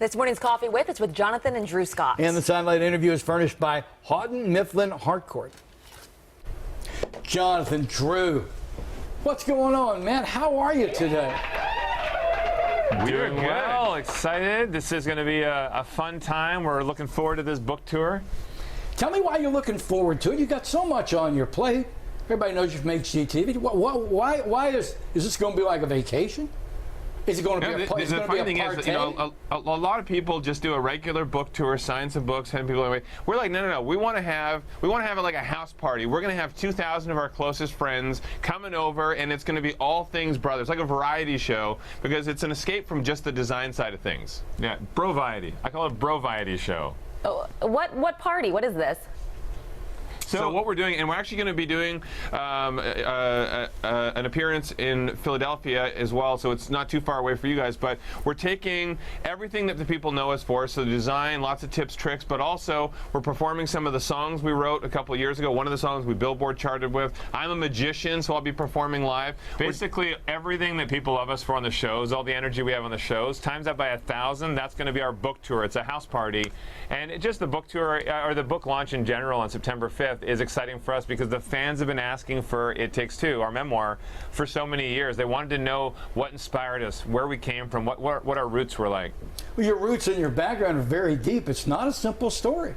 This morning's Coffee With, it's with Jonathan and Drew Scott. And the sidelight interview is furnished by Houghton Mifflin Harcourt. Jonathan, Drew, what's going on, man? How are you today? Doing well, excited. This is going to be a fun time. We're looking forward to this book tour. Tell me why you're looking forward to it. You got so much on your plate. Everybody knows you've made HGTV. Why is this going to be like a vacation? Is it going to be a part? The funny thing is, you know, a lot of people just do a regular book tour, sign some books, send people away. We're like, no. We want to have it like a house party. We're going to have 2,000 of our closest friends coming over, and it's going to be all things brothers, like a variety show, because it's an escape from just the design side of things. Yeah, bro-viety. I call it bro-viety show. Oh, what party? What is this? So what we're doing, and we're actually going to be doing an appearance in Philadelphia as well, so it's not too far away for you guys, but we're taking everything that the people know us for, so the design, lots of tips, tricks, but also we're performing some of the songs we wrote a couple of years ago. One of the songs we Billboard charted with. I'm a magician, so I'll be performing live. Basically, everything that people love us for on the shows, all the energy we have on the shows, times that by 1,000, that's going to be our book tour. It's a house party, and just the book tour, or the book launch in general on September 5th, is exciting for us because the fans have been asking for It Takes Two, our memoir, for so many years. They wanted to know what inspired us, where we came from, what our roots were like. Well, your roots and your background are very deep. It's not a simple story.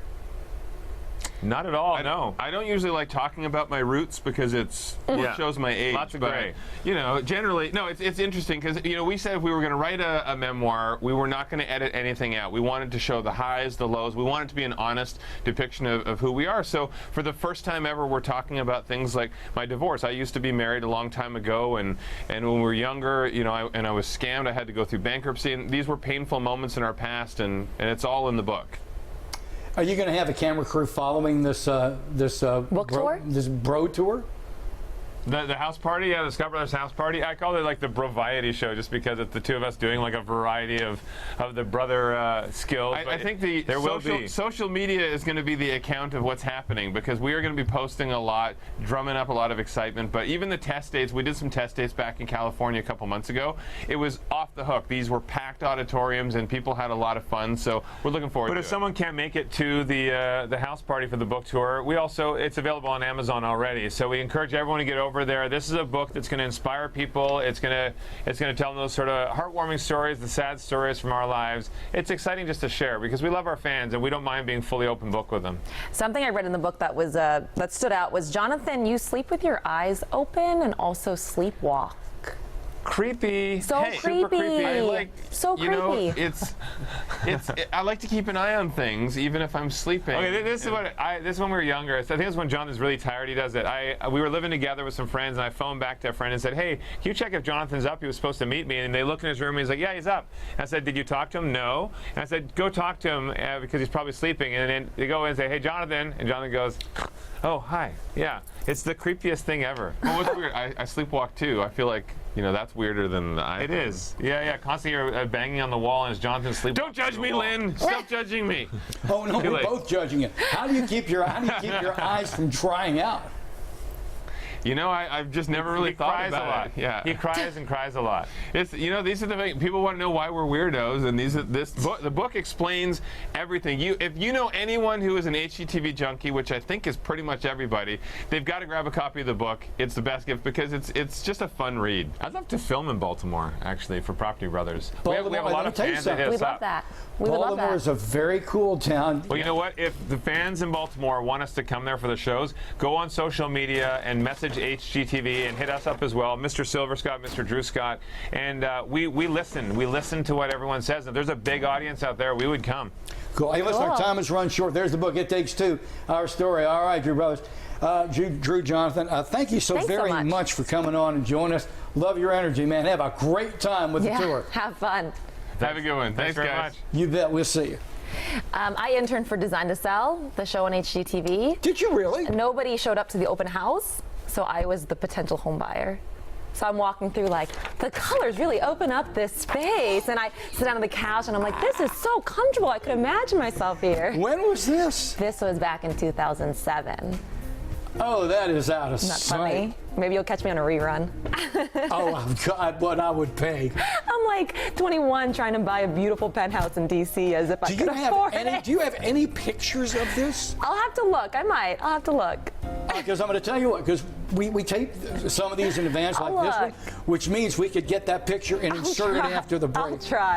Not at all, no. I don't usually like talking about my roots because it shows my age. Lots of gray. You know, generally, no, it's interesting because, you know, we said if we were going to write a memoir, we were not going to edit anything out. We wanted to show the highs, the lows. We wanted to be an honest depiction of who we are. So for the first time ever, we're talking about things like my divorce. I used to be married a long time ago, and when we were younger, you know, I was scammed. I had to go through bankruptcy, and these were painful moments in our past, and it's all in the book. Are you going to have a camera crew following this book tour? This bro tour? The house party, yeah, the Scott Brothers house party. I call it like the bro-viety show just because it's the two of us doing like a variety of the brother skills. I think social media is going to be the account of what's happening because we are going to be posting a lot, drumming up a lot of excitement. But even the test dates, we did some test dates back in California a couple months ago. It was off the hook. These were packed auditoriums and people had a lot of fun. So we're looking forward to it. But if someone can't make it to the house party for the book tour, it's available on Amazon already. So we encourage everyone to get over there. This is a book that's going to inspire people. It's going to tell them those sort of heartwarming stories, the sad stories from our lives. It's exciting just to share because we love our fans and we don't mind being fully open book with them. Something I read in the book that was that stood out was, Jonathan, you sleep with your eyes open and also sleepwalk. Creepy. So hey, creepy. Super creepy. So creepy. Know, I like to keep an eye on things even if I'm sleeping. Okay, this is when we were younger. I think it's when Jonathan's really tired. He does it. We were living together with some friends, and I phoned back to a friend and said, "Hey, can you check if Jonathan's up? He was supposed to meet me." And they look in his room, and he's like, "Yeah, he's up." And I said, "Did you talk to him?" "No." And I said, "Go talk to him because he's probably sleeping." And then they go in and say, "Hey, Jonathan," and Jonathan goes, "Oh, hi." Yeah, it's the creepiest thing ever. Well, what's weird? I sleepwalk too. I feel like, you know, that's weirder than the iPhone. It is. Yeah. Constantly you're banging on the wall and it's Jonathan sleeping. Don't judge me, Lynn. Stop judging me. Oh no, we're both judging it. How do you keep your eyes from drying out? You know, I've just never really thought about it. Yeah. He cries and cries a lot. It's, you know, these are the things people want to know why we're weirdos, and the book explains everything. If you know anyone who is an HGTV junkie, which I think is pretty much everybody, they've got to grab a copy of the book. It's the best gift because it's just a fun read. I'd love to film in Baltimore actually for Property Brothers. We have a lot of fans that hit us up. We'd love that. Baltimore is a very cool town. Well, you know what? If the fans in Baltimore want us to come there for the shows, go on social media and message HGTV and hit us up as well, Mr. Silver Scott, Mr. Drew Scott, and we listen. We listen to what everyone says. If there's a big audience out there, we would come. Cool. Hey, listen, our time has run short. There's the book, It Takes Two, our story. All right, Drew Brothers. Drew, Jonathan, thank you so very much for coming on and joining us. Love your energy, man. Have a great time with the tour. Have fun. Have a good one. Thanks very much. You bet. We'll see you. I interned for Design to Sell, the show on HGTV. Did you really? Nobody showed up to the open house, so I was the potential home buyer. So I'm walking through like, the colors really open up this space. And I sit down on the couch and I'm like, this is so comfortable. I could imagine myself here. When was this? This was back in 2007. Oh, that is out of sight. Isn't that funny? Maybe you'll catch me on a rerun. Oh, God, what I would pay. I'm like 21 trying to buy a beautiful penthouse in D.C. as if I could afford it. Do you have any pictures of this? I'll have to look. I might. I'll have to look. Because I'm going to tell you what, because we tape some of these in advance like this one, which means we could get that picture and insert it after the break. I'll try.